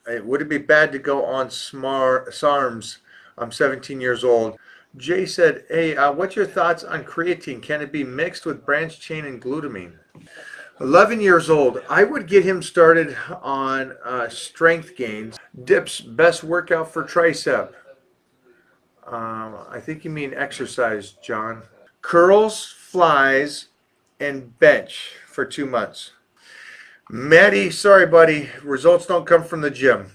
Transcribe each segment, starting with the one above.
Would it be bad to go on SARMs? I'm 17 years old. Jay said, hey, what's your thoughts on creatine? Can it be mixed with branched chain and glutamine? 11 years old. I would get him started on strength gains. Dips, best workout for tricep. I think you mean exercise, John. Curls, flies, and bench for 2 months. Maddie, sorry, buddy. Results don't come from the gym.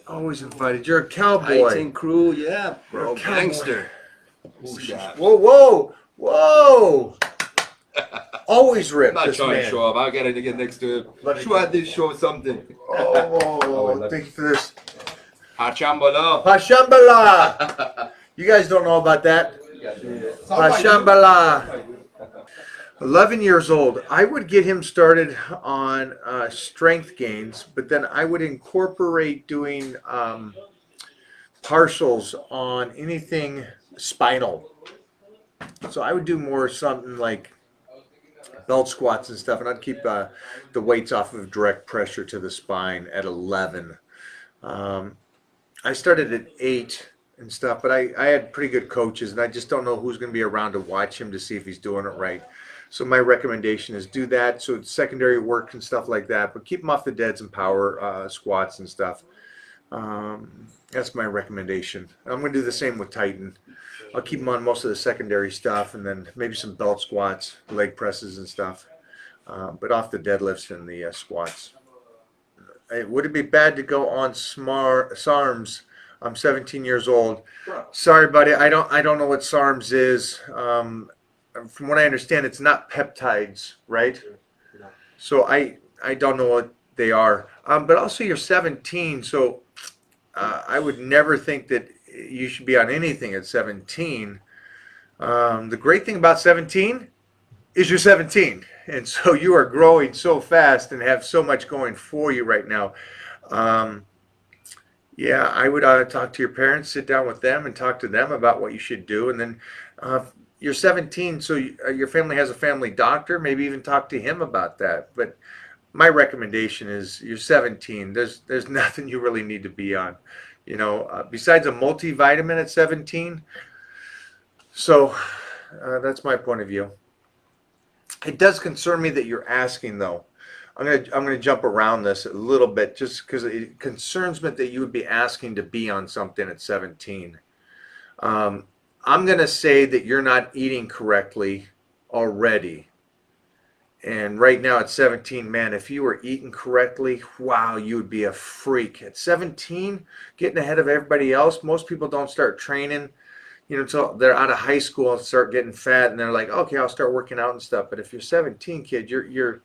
Always invited. You're a cowboy. Titan crew, yeah, You're a bro, cowboy. gangster. Who's that? Whoa, whoa, whoa! Always I'm ripped, not this trying to man. show up. I gotta get next to him. Let me Show at this show something. Oh, thank you for this. Hachambala. Pashambala! You guys don't know about that? Pashambala! 11 years old. I would get him started on strength gains, but then I would incorporate doing partials on anything spinal. So I would do more something like belt squats and stuff, and I'd keep the weights off of direct pressure to the spine at 11. I started at 8 and stuff, but I had pretty good coaches, and I just don't know who's going to be around to watch him to see if he's doing it right. So my recommendation is do that. So it's secondary work and stuff like that, but keep him off the deads and power squats and stuff. That's my recommendation. I'm going to do the same with Titan. I'll keep him on most of the secondary stuff, and then maybe some belt squats, leg presses and stuff, but off the deadlifts and the squats. Would it be bad to go on SARMs? I'm 17 years old. Sorry, buddy. I don't know what SARMs is. From what I understand, it's not peptides, right? So I don't know what they are. But also you're 17, so I would never think that you should be on anything at 17. The great thing about 17 is you're 17, and so you are growing so fast and have so much going for you right now. Yeah, I would talk to your parents, sit down with them, and talk to them about what you should do. And then you're 17, so your family has a family doctor. Maybe even talk to him about that. But my recommendation is you're 17. There's nothing you really need to be on, besides a multivitamin at 17. So that's my point of view. It does concern me that you're asking, though. I'm gonna jump around this a little bit just because it concerns me that you would be asking to be on something at 17. I'm gonna say that you're not eating correctly already. And right now at 17, man, if you were eating correctly, wow, you would be a freak. At 17, getting ahead of everybody else. Most people don't start training, until they're out of high school and start getting fat, and they're like, okay, I'll start working out and stuff. But if you're 17, kid, you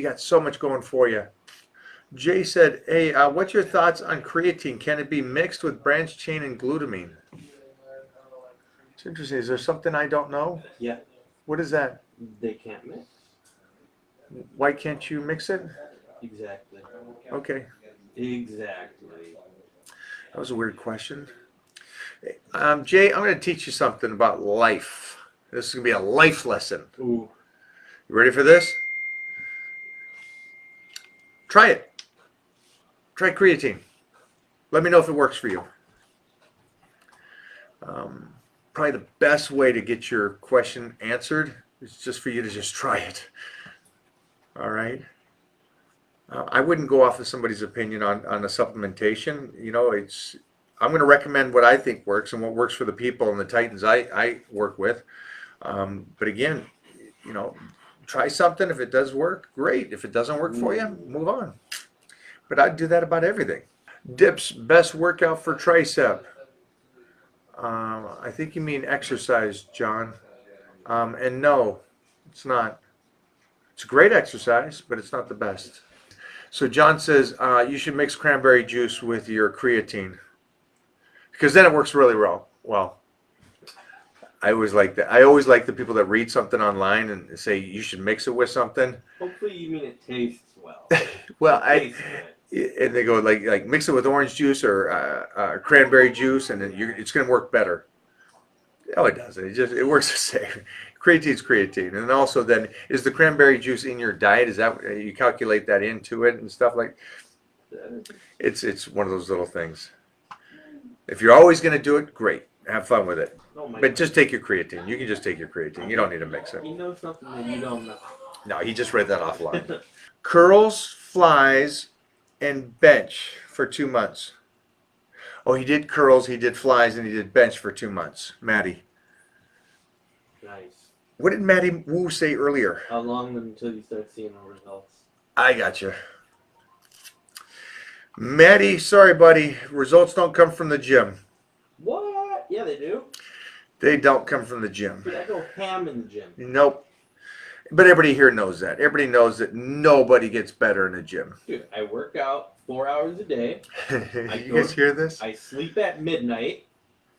got so much going for you. Jay said, hey, what's your thoughts on creatine? Can it be mixed with branched chain and glutamine? It's interesting. Is there something I don't know? Yeah, What is that? they can't mix. Why can't you mix it? Exactly. Okay. Exactly. That was a weird question. Jay, I'm going to teach you something about life. This is going to be a life lesson. Ooh. You ready for this? Try it. Try creatine. Let me know if it works for you. Probably the best way to get your question answered is just for you to just try it. All right. I wouldn't go off of somebody's opinion on a supplementation. I'm going to recommend what I think works and what works for the people and the Titans I work with. But again, try something. If it does work, great. If it doesn't work for you, move on. But I'd do that about everything. Dips, best workout for tricep. I think you mean exercise, John. And no, it's not. It's a great exercise, but it's not the best. So John says you should mix cranberry juice with your creatine because then it works really well. I always like that. I always like the people that read something online and say you should mix it with something. Hopefully you mean it tastes well. Well, Tastes good. and they go like mix it with orange juice or cranberry juice, and then it's going to work better. Oh, it doesn't. It works the same. Creatine's creatine, and also then is the cranberry juice in your diet? Is that you calculate that into it and stuff like? It's one of those little things. If you're always going to do it, great. Have fun with it. Oh my But God. just take your creatine. You can just take your creatine. You don't need to mix it. You know something that you don't know. No, he just read that offline. Curls, flies, and bench for 2 months. Oh, he did curls, he did flies, and he did bench for 2 months. Maddie. Nice. What did Maddie Wu say earlier? How long until you start seeing the results? I got you. Maddie, sorry, buddy. Results don't come from the gym. What? Yeah, they do. They don't come from the gym. Dude, I go ham in the gym. Nope. But everybody here knows that. Everybody knows that nobody gets better in the gym. Dude, I work out 4 hours a day. You guys hear this? I sleep at midnight.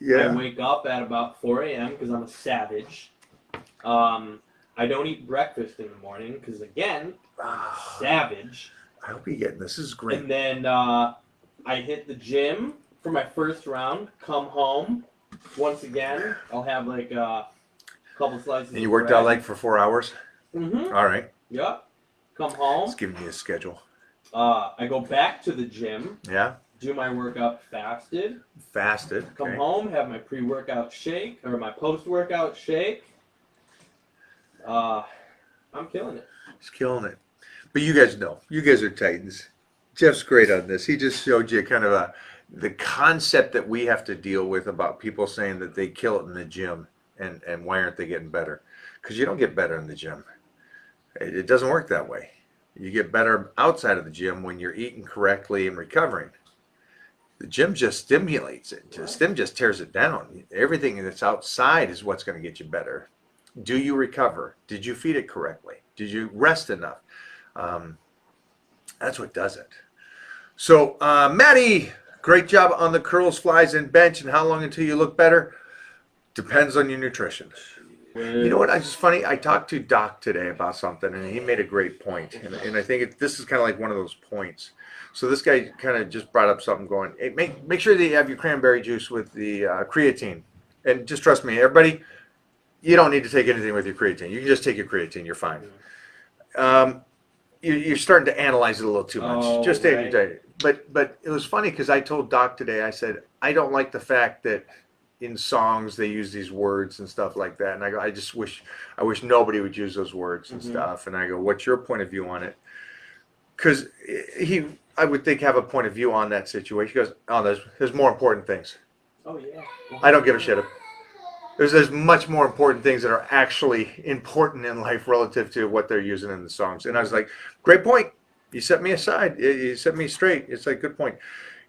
I Yeah. wake up at about 4 a.m. because I'm a savage. I don't eat breakfast in the morning because, again, I'm a savage. I hope you're getting this. This is great. And then I hit the gym for my first round, come home. Once again, I'll have like a couple slices And you of worked bread. out like for 4 hours? Mm-hmm. All right. Yep. Come home. It's giving me a schedule. I go back to the gym, Yeah. do my workout fasted, Fasted. come Okay. home, have my pre-workout shake or my post-workout shake. I'm killing it. He's killing it. But you guys know. You guys are Titans. Jeff's great on this. He just showed you kind of the concept that we have to deal with about people saying that they kill it in the gym and why aren't they getting better? Because you don't get better in the gym. It doesn't work that way. You get better outside of the gym when you're eating correctly and recovering. The gym just stimulates it. The gym just tears it down. Everything that's outside is what's going to get you better. Do you recover? Did you feed it correctly? Did you rest enough? That's what does it. So, Maddie, great job on the curls, flies, and bench. And how long until you look better? Depends on your nutrition. You know what? It's just funny. I talked to Doc today about something, and he made a great point. And I think this is kind of like one of those points. So this guy kind of just brought up something going, hey, make sure that you have your cranberry juice with the creatine. And just trust me, everybody, you don't need to take anything with your creatine. You can just take your creatine. You're fine. You're starting to analyze it a little too much. Oh, Just take right. your diet. But it was funny because I told Doc today, I said, I don't like the fact that in songs they use these words and stuff like that. And I go, I wish nobody would use those words and stuff. And I go, what's your point of view on it? Because I would think, have a point of view on that situation. He goes, oh, there's more important things. Oh yeah. I don't give a shit. There's much more important things that are actually important in life relative to what they're using in the songs. And I was like, great point. You set me aside. You set me straight. It's like, good point.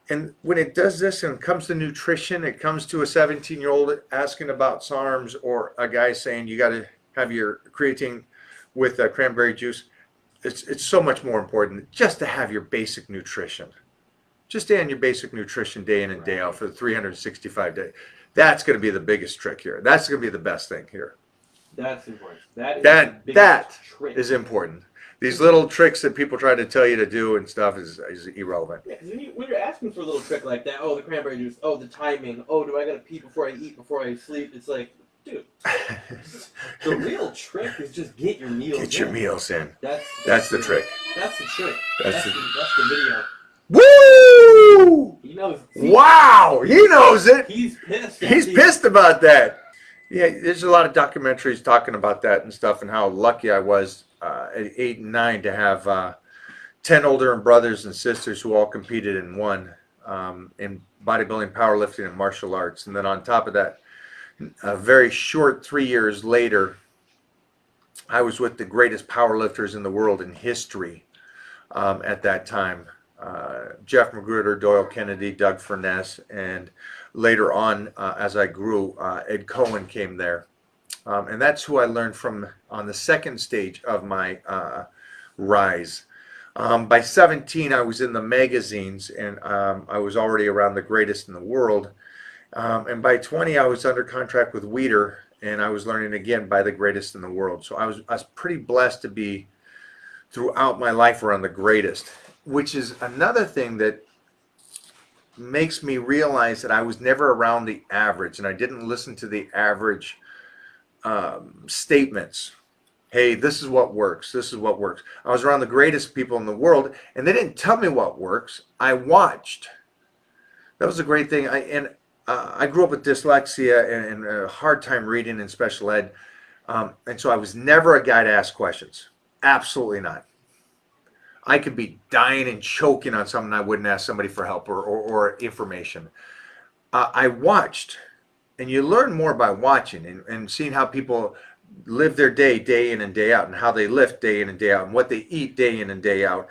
And when it does this and it comes to nutrition, it comes to a 17-year-old asking about SARMs or a guy saying you got to have your creatine with cranberry juice. It's so much more important just to have your basic nutrition. Just stay on your basic nutrition day in and day out for the 365 days. That's going to be the biggest trick here. That's going to be the best thing here. That's important. That is That the biggest trick. is important. These little tricks that people try to tell you to do and stuff is irrelevant. Yeah, 'cause when you're asking for a little trick like that, oh, the cranberry juice, oh, the timing, oh, do I gotta pee before I eat, before I sleep? It's like, dude, the real trick is just get your meals Get your in. meals in. That's the trick. That's the trick. That's That's the video. Woo! He knows. Wow! He knows it. He's pissed. He's pissed about that. Yeah, there's a lot of documentaries talking about that and stuff and how lucky I was at 8 and 9 to have 10 older brothers and sisters who all competed and won in bodybuilding, powerlifting, and martial arts. And then on top of that, a very short 3 years later, I was with the greatest powerlifters in the world in history at that time. Jeff Magruder, Doyle Kennedy, Doug Furness, and later on, as I grew, Ed Cohen came there. And that's who I learned from on the second stage of my rise. By 17, I was in the magazines, and I was already around the greatest in the world. And by 20, I was under contract with Weider, and I was learning again by the greatest in the world. So I was pretty blessed to be throughout my life around the greatest, which is another thing that makes me realize that I was never around the average, and I didn't listen to the average statements. Hey, this is what works. This is what works. I was around the greatest people in the world, and they didn't tell me what works. I watched. That was a great thing. I grew up with dyslexia and a hard time reading in special ed, and so I was never a guy to ask questions. Absolutely not. I could be dying and choking on something, I wouldn't ask somebody for help or information. I watched, and you learn more by watching and seeing how people live their day in and day out, and how they lift day in and day out, and what they eat day in and day out.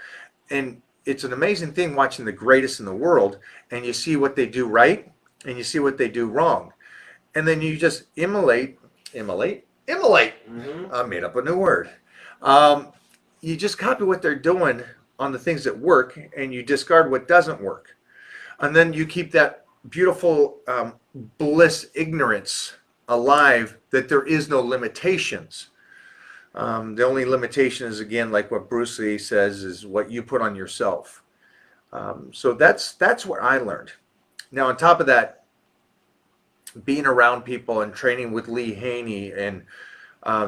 And it's an amazing thing watching the greatest in the world, and you see what they do right, and you see what they do wrong. And then you just emulate. Mm-hmm. I made up a new word. You just copy what they're doing on the things that work, and you discard what doesn't work. And then you keep that beautiful bliss ignorance alive, that there is no limitations. The only limitation is, again, like what Bruce Lee says, is what you put on yourself. So that's what I learned. Now, on top of that, being around people and training with Lee Haney and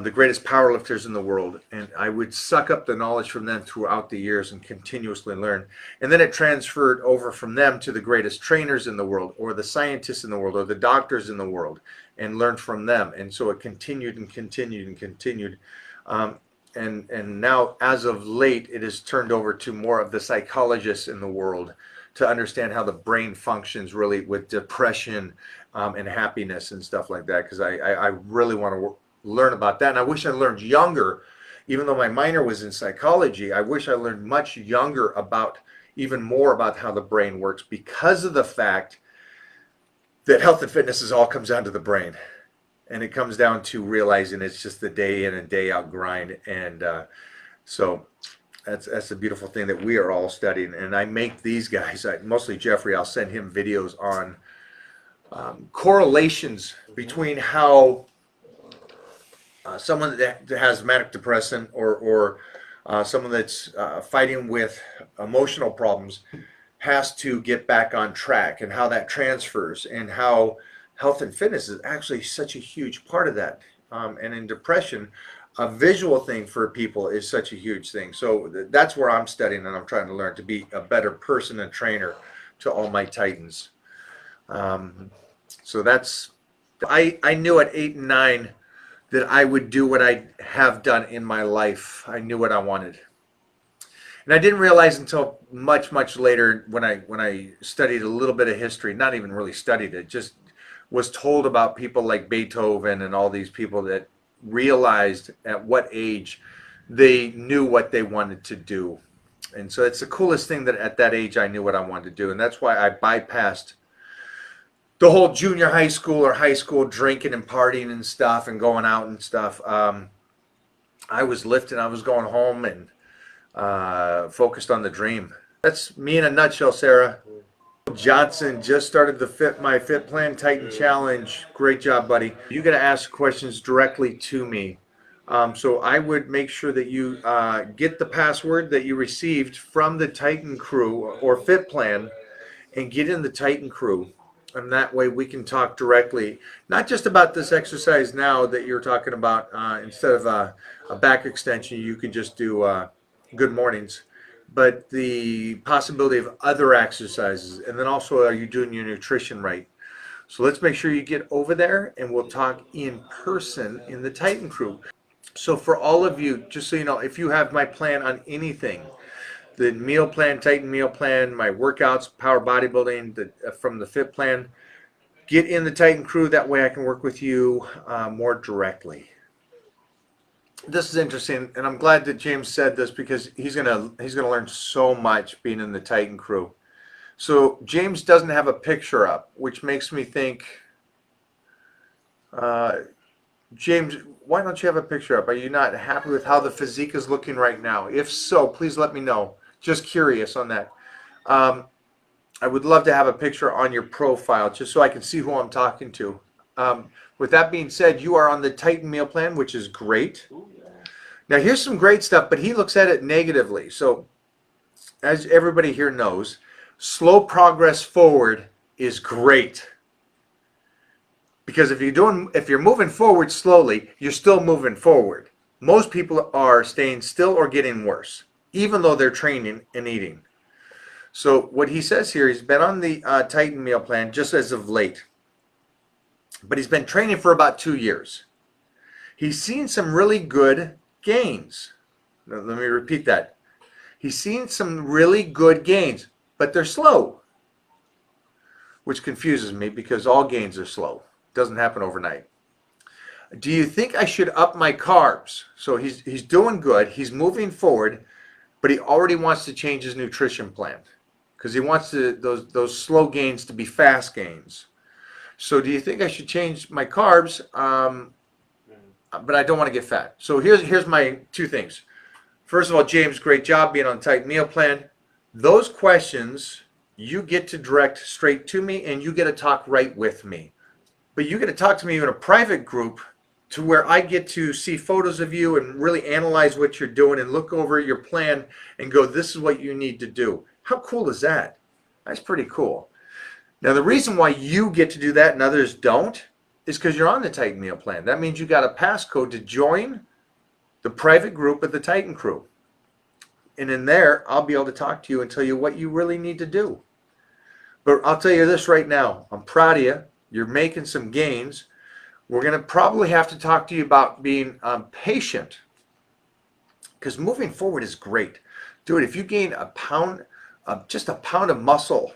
the greatest powerlifters in the world, and I would suck up the knowledge from them throughout the years and continuously learn. And then it transferred over from them to the greatest trainers in the world, or the scientists in the world, or the doctors in the world, and learned from them. And so it continued and continued and continued. And now, as of late, it has turned over to more of the psychologists in the world to understand how the brain functions really with depression and happiness and stuff like that, because I really want to learn about that. And I wish I learned younger. Even though my minor was in psychology, I wish I learned much younger about, even more about how the brain works, because of the fact that health and fitness is all comes down to the brain. And it comes down to realizing it's just the day in and day out grind. And so that's a beautiful thing that we are all studying. And I make these guys, mostly Jeffrey, I'll send him videos on correlations between how someone that has manic depressant or someone that's fighting with emotional problems has to get back on track, and how that transfers, and how health and fitness is actually such a huge part of that. And in depression, a visual thing for people is such a huge thing. So that's where I'm studying, and I'm trying to learn to be a better person and trainer to all my Titans. So that's, I knew at 8 and 9 that I would do what I have done in my life. I knew what I wanted. And I didn't realize until much, much later, when I studied a little bit of history, not even really studied it, just was told about people like Beethoven and all these people that realized at what age they knew what they wanted to do. And so it's the coolest thing that at that age I knew what I wanted to do. And that's why I bypassed the whole junior high school or high school drinking and partying and stuff and going out and stuff. I was lifting, I was going home and focused on the dream. That's me in a nutshell, Sarah. Johnson just started the My Fit Plan Titan Challenge. Great job, buddy. You got to ask questions directly to me. So I would make sure that you get the password that you received from the Titan Crew or Fit Plan and get in the Titan Crew. And that way we can talk directly, not just about this exercise now that you're talking about. Instead of a back extension, you can just do good mornings. But the possibility of other exercises. And then also, are you doing your nutrition right? So let's make sure you get over there, and we'll talk in person in the Titan Crew. So for all of you, just so you know, if you have my plan on anything, the meal plan, Titan meal plan, my workouts, power bodybuilding, from the Fit Plan, get in the Titan Crew. That way I can work with you more directly. This is interesting, and I'm glad that James said this, because he's gonna learn so much being in the Titan Crew. So James doesn't have a picture up, which makes me think, James, why don't you have a picture up? Are you not happy with how the physique is looking right now? If so, please let me know. Just curious on that. I would love to have a picture on your profile, just so I can see who I'm talking to. With that being said, you are on the Titan meal plan, which is great. Now here's some great stuff, but he looks at it negatively. So as everybody here knows, slow progress forward is great. Because if you're moving forward slowly, you're still moving forward. Most people are staying still or getting worse, even though they're training and eating. So what he says here, he's been on the Titan meal plan just as of late, but he's been training for about 2 years. He's seen some really good gains. Now, let me repeat that. He's seen some really good gains, but they're slow, which confuses me because all gains are slow. It doesn't happen overnight. Do you think I should up my carbs? So he's doing good. He's moving forward, but he already wants to change his nutrition plan because he wants those slow gains to be fast gains. So do you think I should change my carbs? But I don't want to get fat. So here's my 2 things. First of all, James, great job being on the Titan meal plan. Those questions you get to direct straight to me, and you get to talk right with me. But you get to talk to me in a private group to where I get to see photos of you and really analyze what you're doing and look over your plan and go, this is what you need to do. How cool is that? That's pretty cool. Now, the reason why you get to do that and others don't is because you're on the Titan meal plan. That means you got a passcode to join the private group of the Titan crew. And in there, I'll be able to talk to you and tell you what you really need to do. But I'll tell you this right now. I'm proud of you. You're making some gains. We're going to probably have to talk to you about being patient, because moving forward is great. Dude, if you gain a pound, just a pound of muscle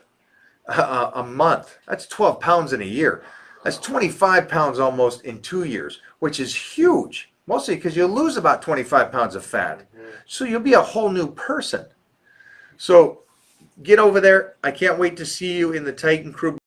a month, that's 12 pounds in a year. That's 25 pounds almost in 2 years, which is huge. Mostly because you'll lose about 25 pounds of fat. So you'll be a whole new person. So get over there. I can't wait to see you in the Titan crew.